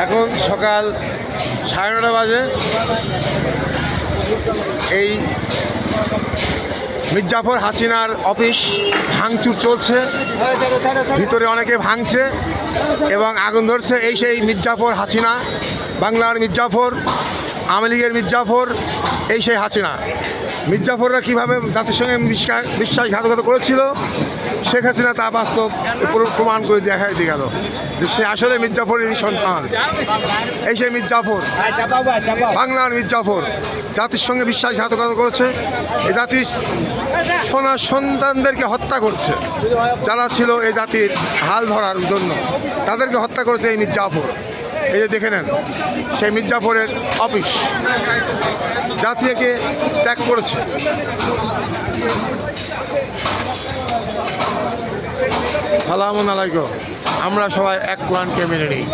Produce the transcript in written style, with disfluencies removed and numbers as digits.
এখন সকাল 9:30 বাজে। এই মির্জাফর হাসিনার অফিস ভাঙচুর চলছে, ভিতরে অনেকে ভাঙছে এবং আগুন ধরছে। এই সেই মির্জাফর হাসিনা, বাংলার মির্জাফর, আওয়ামী লীগের মির্জাফর, এই সেই হাসিনা। মির্জাফররা কীভাবে জাতির সঙ্গে বিশ্বাসঘাতকতা করেছিল, শেখ হাসিনা তা বাস্তব প্রমাণ করে দেখাইতে গেল যে সে আসলে মির্জাফরেরই সন্তান। এই সেই মির্জাফর, বাংলার মির্জাফর, জাতির সঙ্গে বিশ্বাসঘাতকতা করেছে। এই জাতির সোনার সন্তানদেরকে হত্যা করছে, যারা ছিল এই জাতির হাল ধরার জন্য তাদেরকে হত্যা করেছে এই মির্জাফর। এই যে দেখে নেন, সেই মির্জাফরের অফিস জাতিকে ত্যাগ করেছে। সালামুন আলাইকুম। আমরা সবাই এক কোরআনকে মেনে নিই।